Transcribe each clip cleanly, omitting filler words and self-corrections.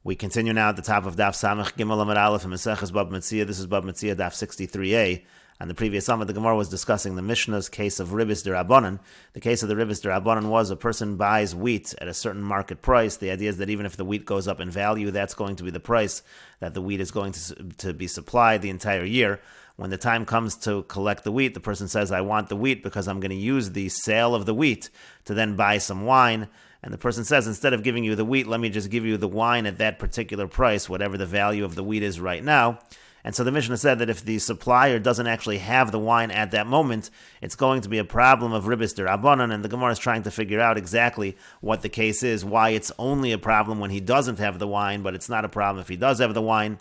We continue now at the top of Daf Samach Gimel Amud Aleph and Meseches Bava Metzia. This is Bava Metzia Daf 63a. And the previous Amud, the Gemara was discussing the Mishnah's case of Ribis D'Rabbanan. The case of the Ribis D'Rabbanan was a person buys wheat at a certain market price. The idea is that even if the wheat goes up in value, that's going to be the price that the wheat is going to be supplied the entire year. When the time comes to collect the wheat, the person says, I want the wheat because I'm going to use the sale of the wheat to then buy some wine. And the person says, instead of giving you the wheat, let me just give you the wine at that particular price, whatever the value of the wheat is right now. And so the Mishnah said that if the supplier doesn't actually have the wine at that moment, it's going to be a problem of Ribis D'Rabbanan, and the Gemara is trying to figure out exactly what the case is, why it's only a problem when he doesn't have the wine, but it's not a problem if he does have the wine.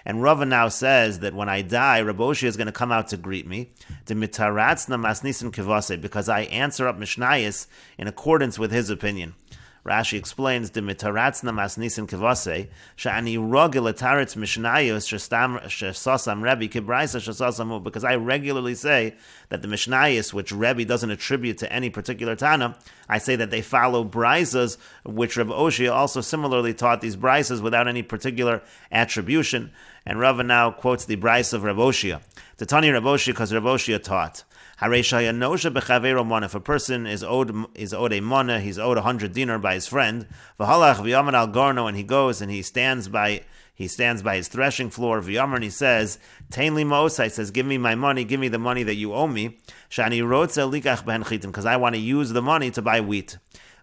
And Rava now says that when I die, Reb Oshia is going to come out to greet me, because I answer up Mishnayos in accordance with his opinion. Rashi explains, "Demitaratzna masnisin kivase shani rogel etaretz mishnayos shesasam Rebbe kibraisa shesasamu." Because I regularly say that the mishnayos, which Rebbe doesn't attribute to any particular Tana, I say that they follow braisas, which Reb Oshia also similarly taught these braisas without any particular attribution. And Rava now quotes the braisa of Reb Oshia. To Tani Reb Oshia, because Reb Oshia taught. If a person is owed a mana, he's owed 100 dinar by his friend, and he goes and he stands by his threshing floor, and he says, give me my money, give me the money that you owe me, because I want to use the money to buy wheat.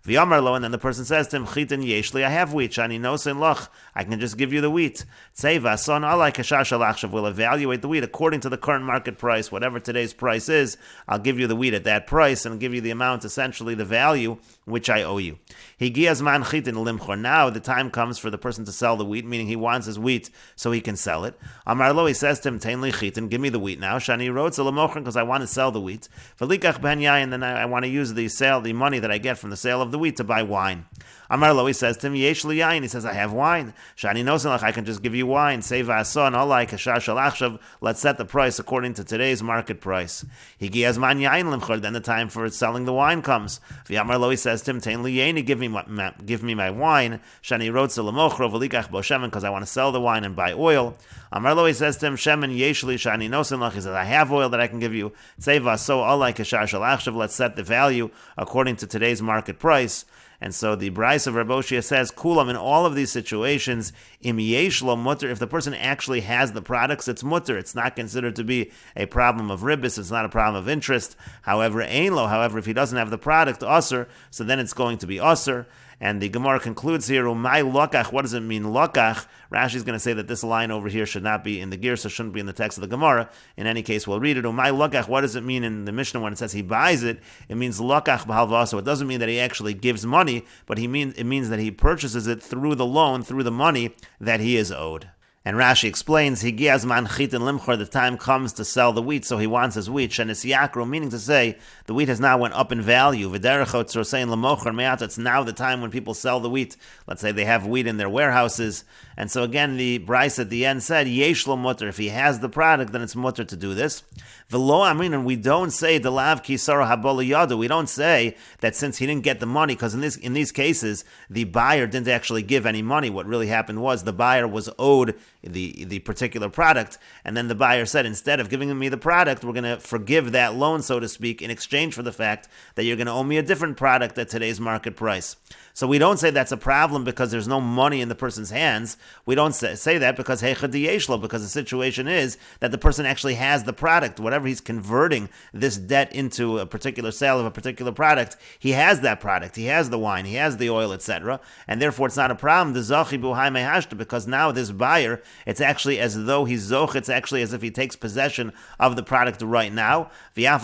And then the person says to him, Chitin yeshli, I have wheat, shani nosen loch, I can just give you the wheat. Tseva son alai kashash alachshav, will evaluate the wheat according to the current market price, whatever today's price is, I'll give you the wheat at that price and give you the amount, essentially the value which I owe you. Higiazman chitin limchor, now the time comes for the person to sell the wheat, meaning he wants his wheat so he can sell it. Amar lo, he says to him, Tain li chitin, give me the wheat now, shani rotz lemochron, because I want to sell the wheat. Velikach ben yayin, then I want to use the money that I get from the sale of the wheat to buy wine. Amar lo, he says to him, yesh li yayin, he says, I have wine. Shani nosen, I can just give you wine. Seva ason, alai kashash alachshav, let's set the price according to today's market price. Higiazman yayin limchor, then the time for selling the wine comes. V'amar lo, he says to him, Tain li yayin, give me my wine. Shani rotze lemochro v'likach bo shemen, because I want to sell the wine and buy oil. Amar lo, he says to him, shemen yesh li shani nosen lach, he says, I have oil that I can give you. Seva so alai kashash alachshav, let's set the value according to today's market price. And so the Bryce of Reb Oshia says, Kulam, in all of these situations, im yesh lo mutter, if the person actually has the products, it's mutter. It's not considered to be a problem of ribis, it's not a problem of interest. However, ein lo, however, if he doesn't have the product, usr, so then it's going to be usr. And the Gemara concludes here, Umay lokach, what does it mean, lokach? Rashi is going to say that this line over here should not be in the Girsa, shouldn't be in the text of the Gemara. In any case, we'll read it. Umay lokach, what does it mean in the Mishnah when it says he buys it? It means lokach b'halva, so it doesn't mean that he actually gives money, but it means that he purchases it through the loan, through the money that he is owed. And Rashi explains, Higiazman chitin limchor, the time comes to sell the wheat, so he wants his wheat. Shenis yakro, meaning to say, the wheat has now went up in value. V'derechot tzrosein lemochor me'at, it's now the time when people sell the wheat. Let's say they have wheat in their warehouses. And so again, the Bryce at the end said, Yesh lo mutter, if he has the product, then it's mutter to do this. V'lo amin, and we don't say, Delav kisara habol yadu, we don't say that since he didn't get the money, because in these cases, the buyer didn't actually give any money. What really happened was the buyer was owed the particular product, and then the buyer said, instead of giving me the product, we're going to forgive that loan, so to speak, in exchange for the fact that you're going to owe me a different product at today's market price. So we don't say that's a problem because there's no money in the person's hands. We don't say that because because the situation is that the person actually has the product. Whatever he's converting this debt into a particular sale of a particular product, he has that product. He has the wine, he has the oil, etc. And therefore it's not a problem. Because now this buyer, it's actually as though he's zoch, it's actually as if he takes possession of the product right now. Even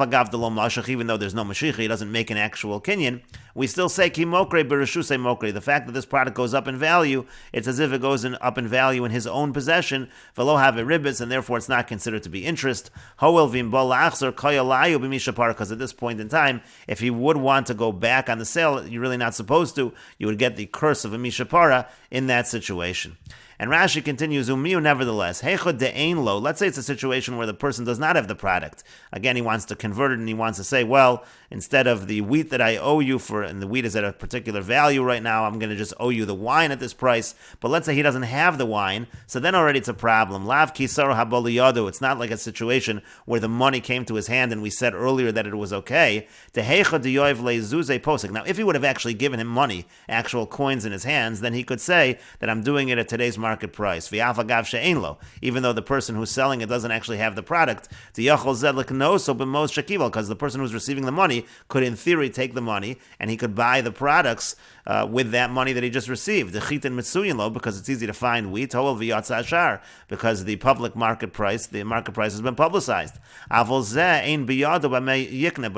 though there's no mashiach, he doesn't make an actual kinyan. We still say ki mokre bereshusei mokre. The fact that this product goes up in value, it's as if it goes up in value in his own possession. Velo have a ribis, and therefore it's not considered to be interest. Hoel vim bol achzer koyalayu b'mishapar. Because at this point in time, if he would want to go back on the sale, you're really not supposed to. You would get the curse of a mishapara in that situation. And Rashi continues, Umiu nevertheless, Heichod de'ein lo. Let's say it's a situation where the person does not have the product. Again, he wants to convert it and he wants to say, well, instead of the wheat that I owe you for, and the wheat is at a particular value right now, I'm going to just owe you the wine at this price. But let's say he doesn't have the wine, so then already it's a problem. Lav kisaro haboliyadu. It's not like a situation where the money came to his hand and we said earlier that it was okay. Teheichod de'yoiv le'zuzei posek. Now, if he would have actually given him money, actual coins in his hands, then he could say that I'm doing it at today's market price. V'afagav she'ein lo. Even though the person who's selling it doesn't actually have the product, because the person who's receiving the money could, in theory, take the money and he could buy the products with that money that he just received. Because it's easy to find wheat, because the public market price, has been publicized. But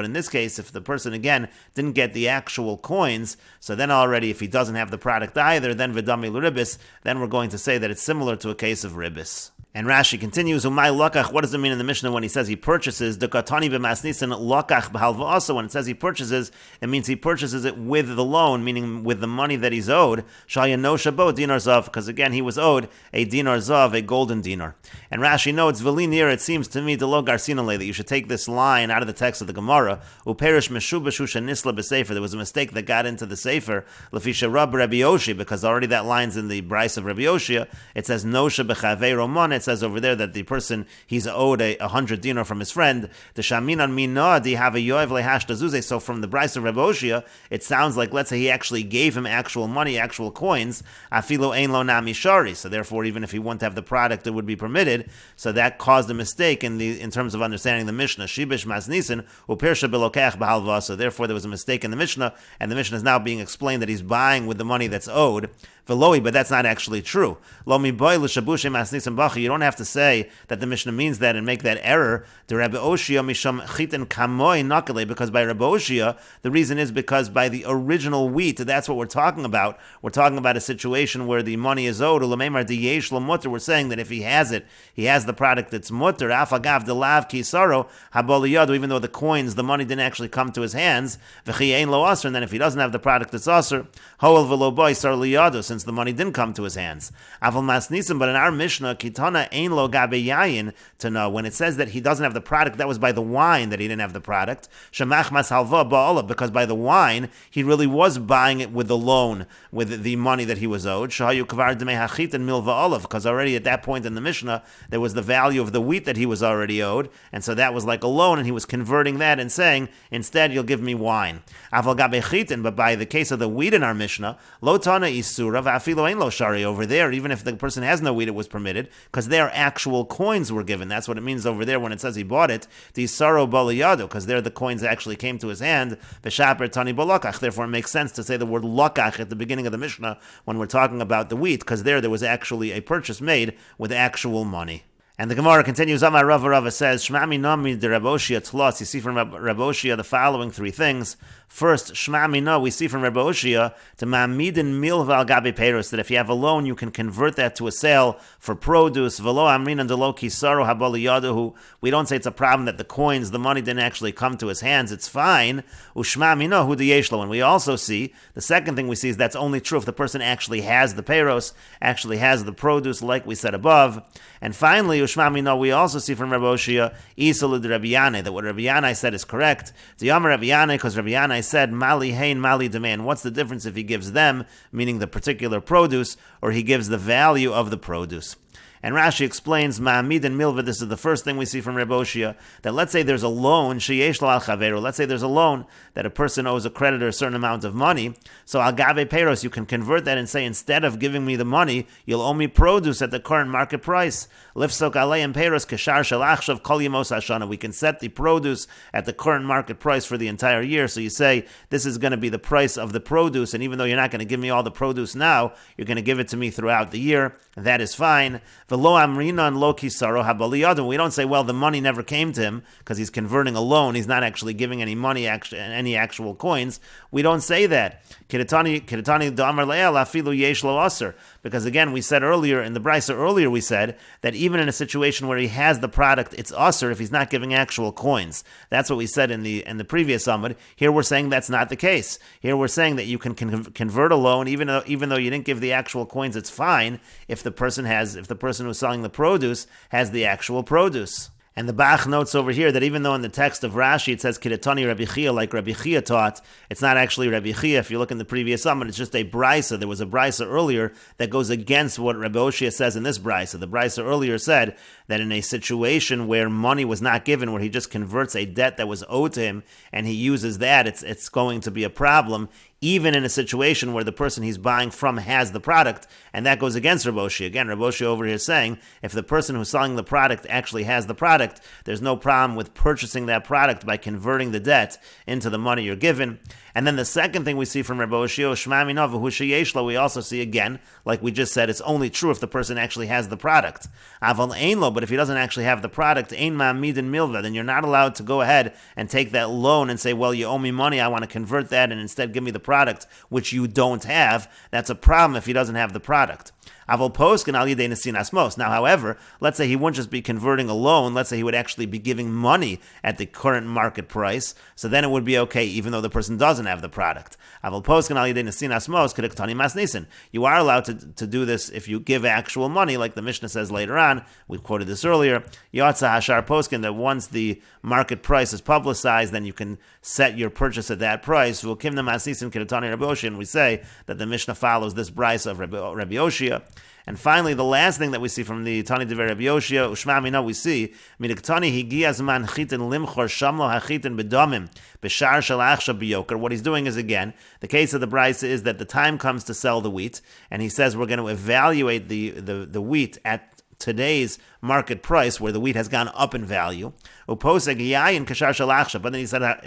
in this case, if the person again didn't get the actual coins, so then already if he doesn't have the product either, then v'dami l'ribis, then we're going to say that it's similar to a case of ribis. And Rashi continues, Umay lokach, what does it mean in the Mishnah when he says he purchases? The katani b'masnisin lokach b'halva. Also, when it says he purchases, it means he purchases it with the loan, meaning with the money that he's owed. Shayano shabo dinar zav, because again, he was owed a dinar zav, a golden dinar. And Rashi notes, Velinir, it seems to me, lo garsinale, that you should take this line out of the text of the Gemara. Uperish meshubashu shanisla b'sefer. There was a mistake that got into the sefer. Lefisha rab Rabbi Yoshi, because already that line's in the Bryce of Rabbi Yoshi. It says nosha b'chavei roman. It says over there that the person, he's owed 100 dinar from his friend. The shaminan mina di have a yoev lehash dazuze. So from the Bryce of Rabbi Yoshi, it sounds like, let's say he actually gave him actual money, actual coins. Afilo ein lo nami shari. So therefore, even if he wouldn't have the product, it would be permitted. So that caused a mistake in terms of understanding the Mishnah. Shibish masnisin upirsha belokach b'halva. So therefore, there was a mistake in the Mishnah, and the Mishnah is now being explained that he's buying with the money that's owed. Veloi, but that's not actually true. Lomi boy l'shabushe masnisim bachi. You don't have to say that the Mishnah means that and make that error. The Rabbi Oshia misham chitin kamoi nakale, because by Rabbi Oshia, the reason is because by the original wheat, that's what we're talking about. We're talking about a situation where the money is owed. Ulamemar diyesh lamutter. We're saying that if he has it, he has the product that's mutter. Afagav delav kisaro haboliyadu. Even though the coins, the money didn't actually come to his hands. V'chiein lo aser. And then if he doesn't have the product that's aser, hoel v'lo boy sar liyadu, since the money didn't come to his hands. Aval masnisim, but in our Mishnah, kitana ein lo gabe yayin, to know when it says that he doesn't have the product, that was by the wine that he didn't have the product. Shemach mas halva ba'olah, because by the wine he really was buying it with the loan, with the money that he was owed. Shahayu kvar demei hachit and milva olav, because already at that point in the Mishnah there was the value of the wheat that he was already owed, and so that was like a loan, and he was converting that and saying, instead you'll give me wine. Aval gabe chitin, but by the case of the wheat in our Mishnah, lo tana isura v'afilo ein lo shari, over there, even if the person has no wheat, it was permitted, because their actual coins were given. That's what it means over there when it says he bought it. The saro baliyado, because there the coins actually came to his hand. B'shaper tani bolokach. Therefore, it makes sense to say the word lokach at the beginning of the Mishnah when we're talking about the wheat, because there was actually a purchase made with actual money. And the Gemara continues, Amar Rava says, Shma'mi nami de Rabbi Oshia tlos. You see from Rabbi Oshia the following three things. First, Shma'mi no, we see from Rabbi Oshia, to ma'amidin milva al gabi peiros, that if you have a loan, you can convert that to a sale for produce. V'lo amrinan delo kisaro haboliyadahu. We don't say it's a problem that the coins, the money didn't actually come to his hands. It's fine. Ushma'mi no hu deyeshlo. And we also see, the second thing we see is that's only true if the person actually has the peiros, actually has the produce, like we said above. And finally, Ushma'mi, we also see from Rabbi Oshia, Isalud Rabbi Yanai, that what Rabbi Yanai said is correct. The Yamar Rabbi Yanai, because Rabbi Yanai said, Mali Hain, Mali Demand. What's the difference if he gives them, meaning the particular produce, or he gives the value of the produce? And Rashi explains, Ma'amid and Milva, this is the first thing we see from Rabbi Oshia, that let's say there's a loan, Sheyesh lo al chaveru, let's say there's a loan that a person owes a creditor a certain amount of money, so al gave peiros, you can convert that and say, instead of giving me the money, you'll owe me produce at the current market price. Lifsok aleim peiros keshar shalachshav kol yemos hashana. We can set the produce at the current market price for the entire year, so you say, this is going to be the price of the produce, and even though you're not going to give me all the produce now, you're going to give it to me throughout the year, that is fine. V'lo amrina and lo kisaro habaliyadu. We don't say, well, the money never came to him because he's converting a loan. He's not actually giving any money, any actual coins. We don't say that. Kiratani damar le'el afilu yesh lo aser. because again, we said earlier in the brisa earlier, we said that even in a situation where he has the product, it's usher if he's not giving actual coins. That's what we said in the previous Amud. Here we're saying that's not the case. Here we're saying that you can convert a loan even though you didn't give the actual coins. It's fine if the person who's selling the produce has the actual produce. And the Bach notes over here that even though in the text of Rashi it says Kidatani Rabbi Chia, like Rabbi Chia taught, it's not actually Rabbi Chia. If you look in the previous summit, it's just a brisa. There was a brisa earlier that goes against what Rabbi Oshia says in this brisa. The brisa earlier said that in a situation where money was not given, where he just converts a debt that was owed to him and he uses that, it's going to be a problem, even in a situation where the person he's buying from has the product, and that goes against Rabbi Oshia. Again, Rabbi Oshia over here is saying, if the person who's selling the product actually has the product, there's no problem with purchasing that product by converting the debt into the money you're given. And then the second thing we see from Rabbi Oshia, Shema Mina v'hu sheyeshlo, we also see again, like we just said, it's only true if the person actually has the product. Aval ein lo, but if he doesn't actually have the product, ein ma'amidin milva, then you're not allowed to go ahead and take that loan and say, well, you owe me money, I want to convert that and instead give me the product, which you don't have. That's a problem if he doesn't have the product. Aval poskin al yidei nesinas mos. Now, however, let's say he wouldn't just be converting a loan. Let's say he would actually be giving money at the current market price. So then it would be okay, even though the person doesn't have the product. Aval poskin al yidei nesinas mos kedektani mas nisin. You are allowed to do this if you give actual money, like the Mishnah says later on. We quoted this earlier. Yatsa hashar poskin, that once the market price is publicized, then you can set your purchase at that price. V'ukimna mas nisin kedetani Rabbi Oshia, and we say that the Mishnah follows this brisa of Rabbi Oshia. And finally, the last thing that we see from the Tani Dever Rabbi Yoshia, Ushma Mina, we see, Midiktani Higiyazman Chitin Limchor Shamlo Hachitin Bedomim, Beshar Shalachsha Biyoker. What he's doing is, again, the case of the Brisa is that the time comes to sell the wheat, and he says we're going to evaluate the wheat at today's market price, where the wheat has gone up in value. But then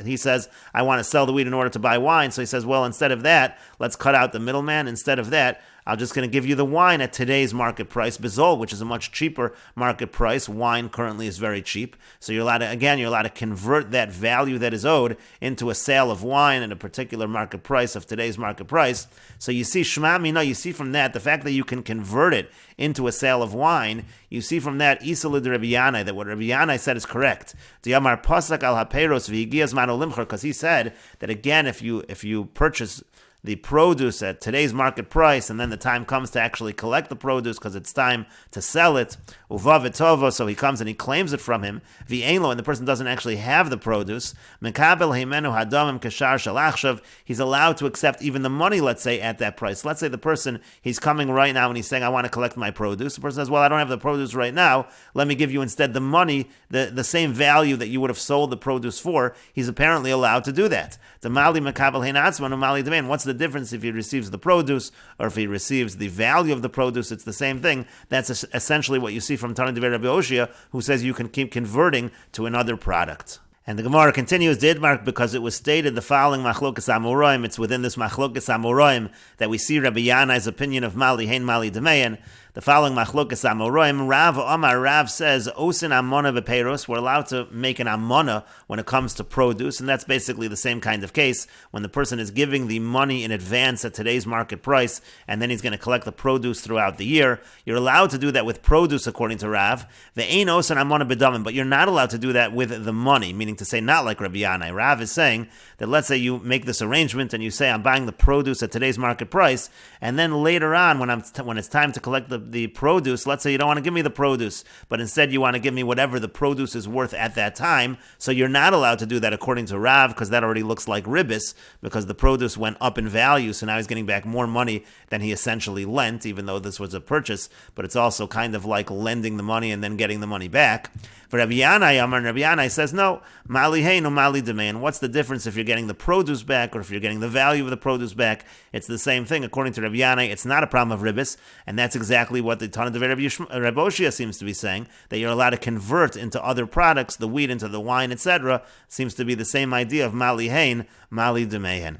he says, I want to sell the wheat in order to buy wine. So he says, well, instead of that, let's cut out the middleman. Instead of that, I'm just going to give you the wine at today's market price, Bizol, which is a much cheaper market price. Wine currently is very cheap. So you're allowed to convert that value that is owed into a sale of wine at a particular market price of today's market price. So you see, Shema Mina, you see from that, the fact that you can convert it into a sale of wine, you see from that, Isalid Rabbi Yanai, that what Rabbi Yanai said is correct. Diyamar Pasak al Haperos v'Higiyaz Mano Limchor, because he said that again, if you purchase the produce at today's market price, and then the time comes to actually collect the produce because it's time to sell it, uvav etovo, so he comes and he claims it from him, v'einlo, and the person doesn't actually have the produce, mekabel heimenu hadamim kashar shalachshav, he's allowed to accept even the money, let's say, at that price. Let's say the person, he's coming right now and he's saying, I want to collect my produce. The person says, well, I don't have the produce right now, let me give you instead the money, the same value that you would have sold the produce for. He's apparently allowed to do that. The mali mekabel heinatzman umali demain. What's the difference if he receives the produce or if he receives the value of the produce? It's the same thing. That's essentially what you see from Tani Dever Rabbi Oshia, who says you can keep converting to another product. And the Gemara continues, Didmark, because it was stated the following Machlokas Amoraim. It's within this Machlokas Amoraim that we see Rabbi Yanai's opinion of Mali Hein Mali Demeyan. The following Machlokas Amoraim, Rav says, Osin Amona Bepeiros, we're allowed to make an Amona when it comes to produce, and that's basically the same kind of case, when the person is giving the money in advance at today's market price, and then he's going to collect the produce throughout the year. You're allowed to do that with produce, according to Rav. Ve'ein Osin Amona Bedamim, but you're not allowed to do that with the money, meaning to say not like Rabbi Yanai. Rav is saying that let's say you make this arrangement and you say, I'm buying the produce at today's market price, and then later on, when it's time to collect the produce, let's say you don't want to give me the produce, but instead you want to give me whatever the produce is worth at that time, so you're not allowed to do that according to Rav, because that already looks like ribbis, because the produce went up in value, so now he's getting back more money than he essentially lent, even though this was a purchase, but it's also kind of like lending the money and then getting the money back. For Rabbi Yanai, Rabbi Yanai says, no, mali hey, no mali demain. What's the difference if you're getting the produce back or if you're getting the value of the produce back? It's the same thing. According to Rabbi Yanai, it's not a problem of ribbis, and that's exactly what the Tana Dever Rabbi Oshia seems to be saying, that you're allowed to convert into other products, the wheat into the wine, etc. Seems to be the same idea of mali hein, mali demain.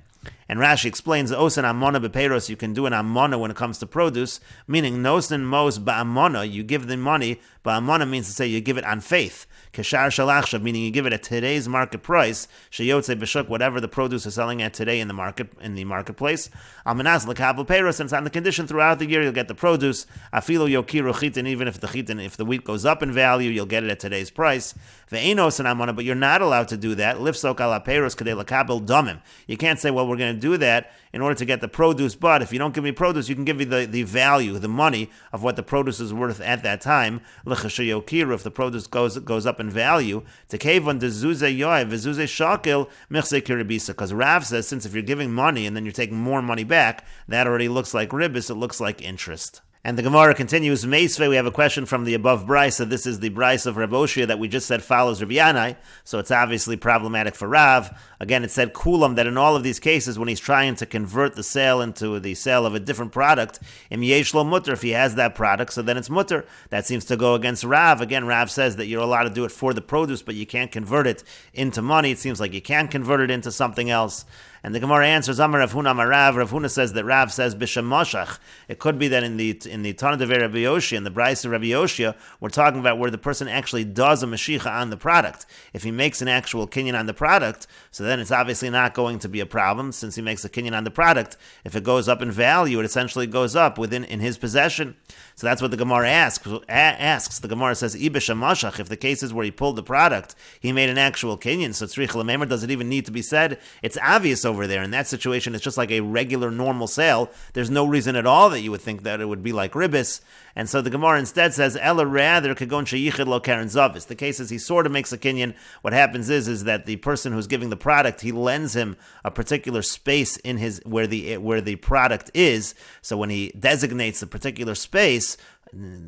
And Rashi explains, Osen amona bepeiros, you can do an amona when it comes to produce, meaning nosen mos ba'amona, you give the money, ba'amona means to say you give it on faith. Keshar shalachshav, meaning you give it at today's market price, sheyotze b'shuk, whatever the produce is selling at today in the marketplace. Almanas lekabel peiros, and it's on the condition throughout the year you'll get the produce. Afilo yokiru chitin, even if the wheat goes up in value, you'll get it at today's price. Ve'enos and amona, but you're not allowed to do that. Lifsok ala peiros kadei lekabel domim. You can't say, well, we're going to do that in order to get the produce, but if you don't give me produce, you can give me the value, the money of what the produce is worth at that time. If the produce goes up in value, because Rav says, since if you're giving money and then you're taking more money back, that already looks like ribis, it looks like interest. And the Gemara continues, Meisve, we have a question from the above brisa. This is the brisa of Rav Oshia that we just said follows Rav Yanai, so it's obviously problematic for Rav. Again, it said Kulam, that in all of these cases, when he's trying to convert the sale into the sale of a different product, Im yesh lo mutter, if he has that product, so then it's mutter. That seems to go against Rav. Again, Rav says that you're allowed to do it for the produce, but you can't convert it into money. It seems like you can convert it into something else. And the Gemara answers, Amar Rav Huna Amar Rav. Rav Huna says that Rav says B'Shem Moshach. It could be that in the Tana Devei Rabbi Yoshia, in the Brisa of Rabbi Yoshia, we're talking about where the person actually does a Mashicha on the product. If he makes an actual kinyan on the product, so then it's obviously not going to be a problem, since he makes a kinyan on the product. If it goes up in value, it essentially goes up in his possession. So that's what the Gemara asks. The Gemara says, B'Shem Moshach. If the case is where he pulled the product, he made an actual kinyan. So Tzrich L'Meimer, does it even need to be said? It's obvious over there. In that situation, it's just like a regular, normal sale. There's no reason at all that you would think that it would be like ribis. And so the Gemara instead says, Ella rather kagon sheyichid lo karen zavis. The case is he sort of makes a kinyan. What happens is that the person who's giving the product, he lends him a particular space in his where the product is. So when he designates a particular space,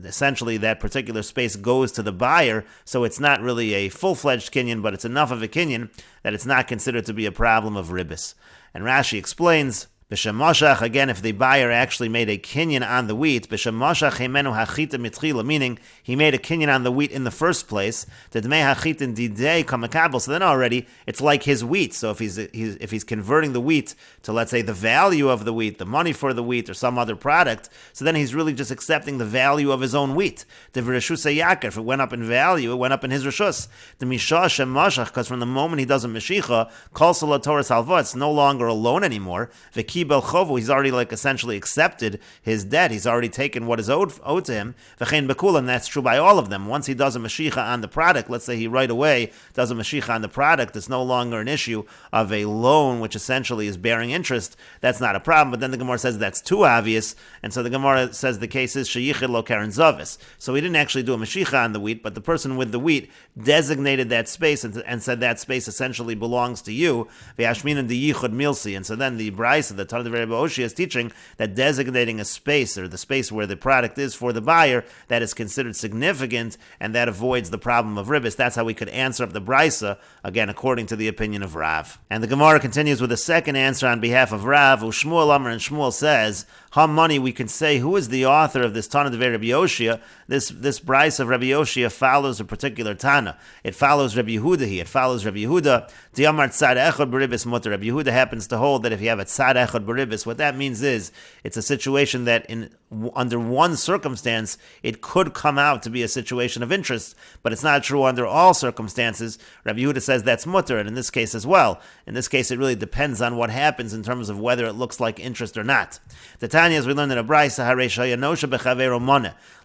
essentially that particular space goes to the buyer, so it's not really a full-fledged kinyan, but it's enough of a kinyan that it's not considered to be a problem of ribis. And Rashi explains, B'Shem Moshach, again, if the buyer actually made a kinyan on the wheat, B'Shem Moshach heimenu hachita mitchila, meaning he made a kinyan on the wheat in the first place, Tedmei hachitin didei kamakabel, so then already it's like his wheat. So if he's converting the wheat to, let's say, the value of the wheat, the money for the wheat, or some other product, so then he's really just accepting the value of his own wheat. The v'reshus yakar, if it went up in value, it went up in his reshus. The mishah shem moshach, because from the moment he does a meshicha, kol salat Torah salva, it's no longer a loan anymore. He's already essentially accepted his debt. He's already taken what is owed to him. And that's true by all of them. Once he does a mashicha on the product, let's say he right away does a mashicha on the product, it's no longer an issue of a loan, which essentially is bearing interest. That's not a problem. But then the Gemara says that's too obvious. And so the Gemara says the case is sheyichid lo karen zavis. So he didn't actually do a mashicha on the wheat, but the person with the wheat designated that space and said that space essentially belongs to you. And so then the Bryce of the Tana Devei Rabbi Oshia is teaching that designating a space, or the space where the product is for the buyer, that is considered significant, and that avoids the problem of ribis. That's how we could answer up the Brisa, again, according to the opinion of Rav. And the Gemara continues with a second answer on behalf of Rav, Shmuel Amar, and Shmuel says, money, we can say, who is the author of this Tana Devei Rabbi Yoshia? This Brisa of Rabbi Yoshia follows a particular Tana. It follows Rabbi Yehuda here. It follows Rabbi Yehuda. Diamar tzad echad b'ribis mutter. Rabbi Yehuda happens to hold that if you have a tzad echad b'ribis, what that means is it's a situation that under one circumstance it could come out to be a situation of interest, but it's not true under all circumstances. Rabbi Yehuda says that's mutter, and in this case as well. In this case, it really depends on what happens in terms of whether it looks like interest or not. The Tanya, as we learned in a Brisa,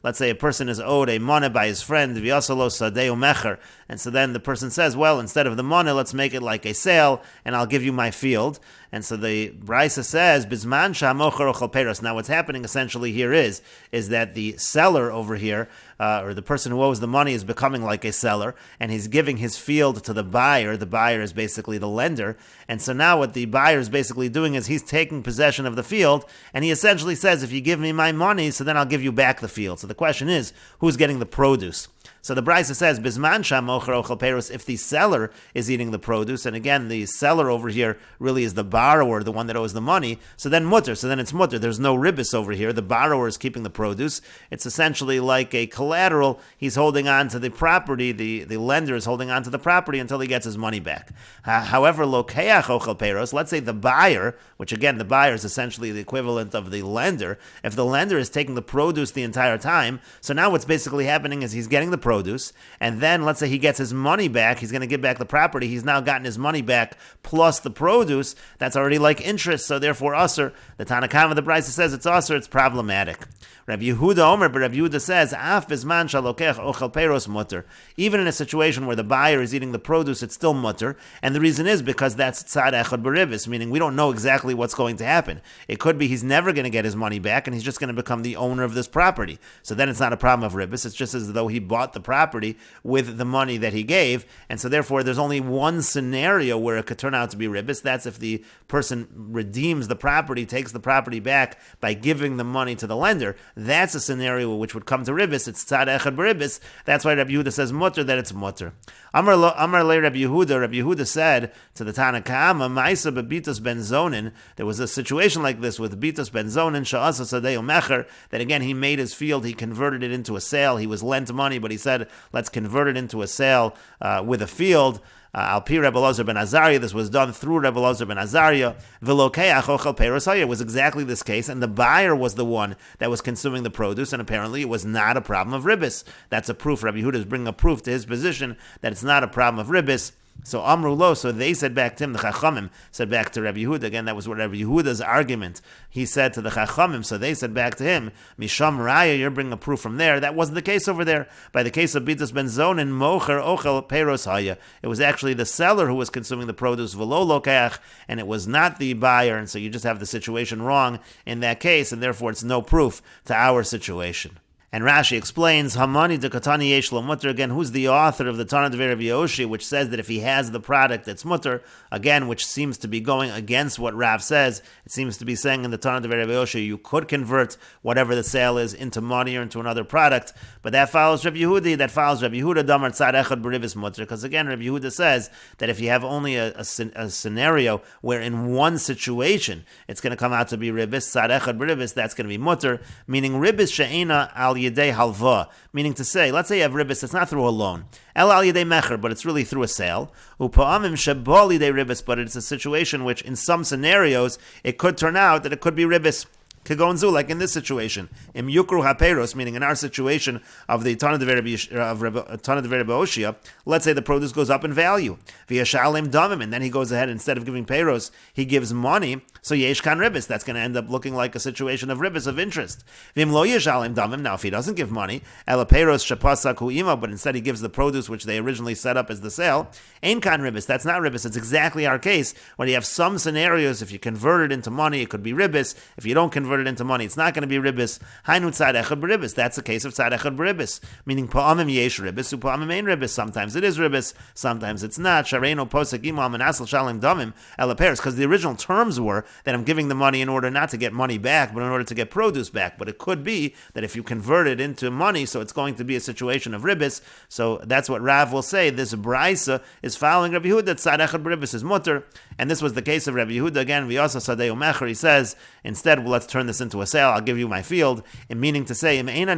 let's say a person is owed a money by his friend, and so then the person says, well, instead of the money, let's make it like a sale, and I'll give you my field. And so the Brisa says, Bizman sha'mocher ochel peros. Now what's happening essentially here is that the seller over here, or the person who owes the money, is becoming like a seller, and he's giving his field to the buyer. The buyer is basically the lender. And so now what the buyer is basically doing is he's taking possession of the field, and he essentially says, if you give me my money, so then I'll give you back the field. So the question is, who's getting the produce? So the Brisa says, Bizman sha'mocher ochel peros, if the seller is eating the produce, and again, the seller over here really is the borrower, the one that owes the money, so then mutter, so then it's mutter. There's no ribis over here. The borrower is keeping the produce. It's essentially like a collector collateral, he's holding on to the property, the lender is holding on to the property until he gets his money back. However, lokeach ochel peiros, let's say the buyer, which again, the buyer is essentially the equivalent of the lender, if the lender is taking the produce the entire time, so now what's basically happening is he's getting the produce, and then let's say he gets his money back, he's going to give back the property, he's now gotten his money back plus the produce, that's already like interest, so therefore usher, the Tanna Kama, the Brisa says it's usher, it's problematic. Rabbi Yehuda Omer, but Rabbi Yehuda says, Af bizman shalokech ochel peiros mutter. Even in a situation where the buyer is eating the produce, it's still mutter, and the reason is because that's tzad echad b'ribis, meaning we don't know exactly what's going to happen. It could be he's never going to get his money back, and he's just going to become the owner of this property. So then it's not a problem of ribis, it's just as though he bought the property with the money that he gave, and so therefore there's only one scenario where it could turn out to be ribis, that's if the person redeems the property, takes the property back by giving the money to the lender. That's a scenario which would come to ribis. It's tzad echad b'ribis. That's why Rabbi Yehuda says mutter, that it's mutter. Amar le Rabbi Yehuda. Rabbi Yehuda said to the Tanna Kama, Ma'isa bebitus ben zonin. There was a situation like this with bitus ben zonin sha'asa sadeu mecher. That again he made his field, he converted it into a sale. He was lent money, but he said, let's convert it into a sale with a field. Al pi Rebbe Elazar ben Azariah, this was done through Rebbe Elazar ben Azariah. V'lokeach ochel peiros hayah, was exactly this case, and the buyer was the one that was consuming the produce, and apparently it was not a problem of ribis. That's a proof. Rabbi Yehuda is bringing a proof to his position that it's not a problem of ribis. So Amru Lo, so they said back to him, the Chachamim said back to Rabbi Yehuda, again, that was what Rabbi Yehuda's argument. He said to the Chachamim, so they said back to him, Misham Raya, you're bringing a proof from there. That wasn't the case over there. By the case of Bitus ben Zonin, Mocher Ochel Peiros Haya. It was actually the seller who was consuming the produce, Velo Lokeach, and it was not the buyer, and so you just have the situation wrong in that case, and therefore it's no proof to our situation. And Rashi explains, Hamani de Katani Yesh Lo Mutter, again, who's the author of the Tana de Rabbi Yoshi, which says that if he has the product, it's mutter, again, which seems to be going against what Rav says. It seems to be saying in the Tana de Rabbi Yoshi, you could convert whatever the sale is into money or into another product, but that follows Rabbi Yehuda, Damar Tzad Echad B'Ribis Mutter, because again, Rabbi Yehuda says that if you have only a scenario where in one situation it's going to come out to be Ribis, Tzad Echad B'Ribis, that's going to be mutter, meaning Ribis She'ena Al Yedei Halva, meaning to say, let's say you have ribis, it's not through a loan. El al yedei mecher, but it's really through a sale. Upa'amim shebol yedei ribis, but it's a situation which, in some scenarios, it could turn out that it could be ribis. Kagonzu, like in this situation, im yukru haperos, meaning in our situation of the Tana de Rebbe Oshia, let's say the produce goes up in value, via shalim damim, and then he goes ahead, instead of giving peros, he gives money, so yesh kan ribis, that's going to end up looking like a situation of ribis, of interest. Vim lo yeshalim damim, now if he doesn't give money, ela peros shapasak hu'ima, but instead he gives the produce which they originally set up as the sale, ein kan ribis, that's not ribis, it's exactly our case, when you have some scenarios, if you convert it into money, it could be ribis, if you don't convert it into money, it's not going to be ribis. Hainu tzad echad b'ribis. That's the case of tzad echad b'ribis, meaning pa'amim yesh ribis, u'pa'amim ein ribis. Sometimes it is ribis, sometimes it's not. Shareino posek imam and asal shalim damim elaperes. Because the original terms were that I'm giving the money in order not to get money back, but in order to get produce back. But it could be that if you convert it into money, so it's going to be a situation of ribis. So that's what Rav will say. This brisa is following Rabbi Yehuda. Tzad echad b'ribis is mutter, and this was the case of Rabbi Yehuda. Again, v'yasa sadeu mecher. He says instead, well, let's turn this into a sale, I'll give you my field, and meaning to say, meaning if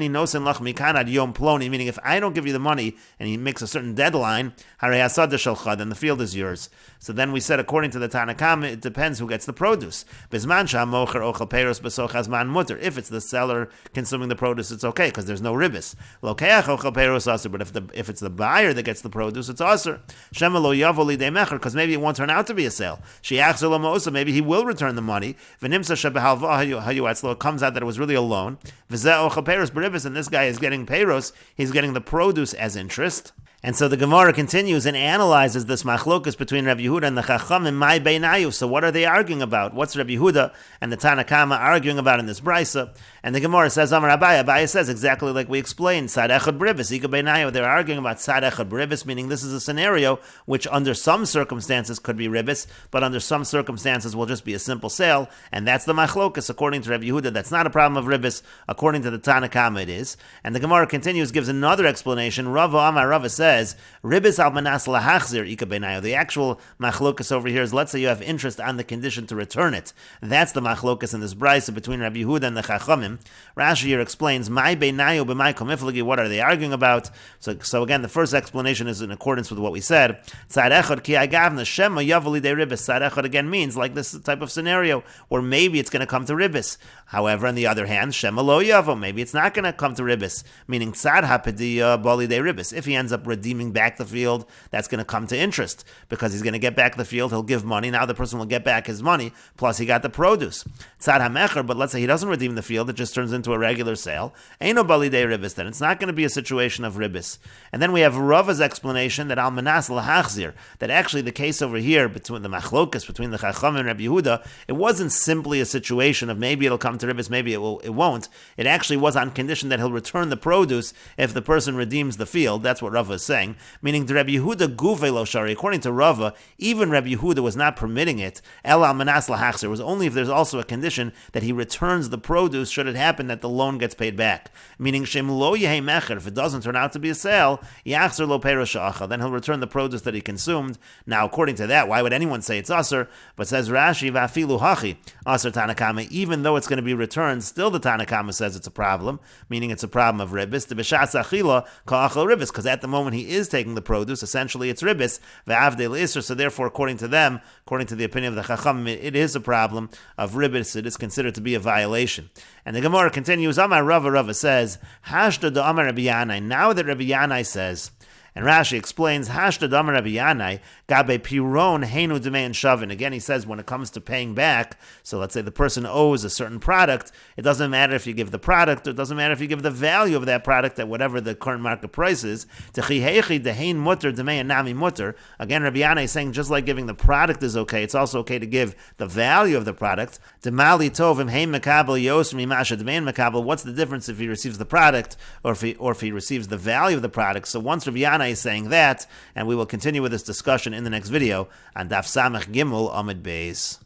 I don't give you the money and he makes a certain deadline, then the field is yours. So then we said, according to the Tanna Kama, it depends who gets the produce. If it's the seller consuming the produce, it's okay, because there's no ribis. But if it's the buyer that gets the produce, it's aser. Because maybe it won't turn out to be a sale. Maybe he will return the money. It comes out that it was really a loan. And this guy is getting peiros, he's getting the produce as interest. And so the Gemara continues and analyzes this machlokus between Rabbi Yehuda and the Chachamim, my beinayu. So what are they arguing about? What's Rabbi Yehuda and the Tanna Kama arguing about in this brisa? And the Gemara says, Amar Abaye. Abaye says exactly like we explained, Tzad echad b'ribis, ika beinayu. They're arguing about Tzad echad b'ribis, meaning this is a scenario which under some circumstances could be ribis, but under some circumstances will just be a simple sale. And that's the machlokus. According to Rabbi Yehuda, that's not a problem of ribis. According to the Tanna Kama, it is. And the Gemara continues, gives another explanation. Rava Amar, Rava says, says, Ribis al manas lahachzir ika benayo. The actual machlokas over here is, let's say you have interest on the condition to return it. That's the machlokas in this brisa between Rabbi Yehuda and the Chachamim. Rashi here explains, my benayo b'may komiflagi, what are they arguing about? So again, the first explanation is in accordance with what we said. Tzad echad ki agavna shema yavali de ribis. Tzad echad again means like this type of scenario where maybe it's going to come to ribis. However, on the other hand, shema lo yavo, maybe it's not going to come to ribis, meaning tzad hapediya bali de ribis. If he ends up redeeming back the field, that's going to come to interest because he's going to get back the field. He'll give money. Now the person will get back his money. Plus he got the produce. Tzad hamecher, but let's say he doesn't redeem the field. It just turns into a regular sale. Eino bali de ribis. Then it's not going to be a situation of ribis. And then we have Rava's explanation that al manas lahachzir, that actually the case over here between the machlokas between the Chacham and Rabbi Yehuda, it wasn't simply a situation of maybe it'll come to ribis, maybe it won't. It actually was on condition that he'll return the produce if the person redeems the field. That's what Rava is saying. Meaning the Rabbi Yehuda guve lo shari. According to Rava, even Rabbi Yehuda was not permitting it. El al manas lahachzir was only if there's also a condition that he returns the produce should it happen that the loan gets paid back. Meaning shem lo yehei mecher, if it doesn't turn out to be a sale, yachzer lo perush acha, then he'll return the produce that he consumed. Now, according to that, why would anyone say it's usher? But says Rashi, vafilu hachi, usher Tanakama, even though it's going to be returned, still the Tanakama says it's a problem, meaning it's a problem of ribis. The b'shatz achila ka'achal ribis, because at the moment he is taking the produce, essentially it's ribis, va'avdei l'isr, so therefore, according to them, according to the opinion of the Chacham, it is a problem of ribis, it is considered to be a violation. And the Gemara continues, Amar Rava says, Hashda da Amar Rabbi Yanai, now that Rabbi Yanai says, and Rashi explains, Hashda da Amar Rabbi Yanai, Gabe Piron Heinu Demein Shavin. Again, he says when it comes to paying back, so let's say the person owes a certain product, it doesn't matter if you give the product, it doesn't matter if you give the value of that product at whatever the current market price is. Again, Rabbi Yanai is saying just like giving the product is okay, it's also okay to give the value of the product. What's the difference if he receives the product or if he receives the value of the product? So once Rabbi Yanai is saying that, and we will continue with this discussion in the next video on Daf Samach Gimel Amid Beis.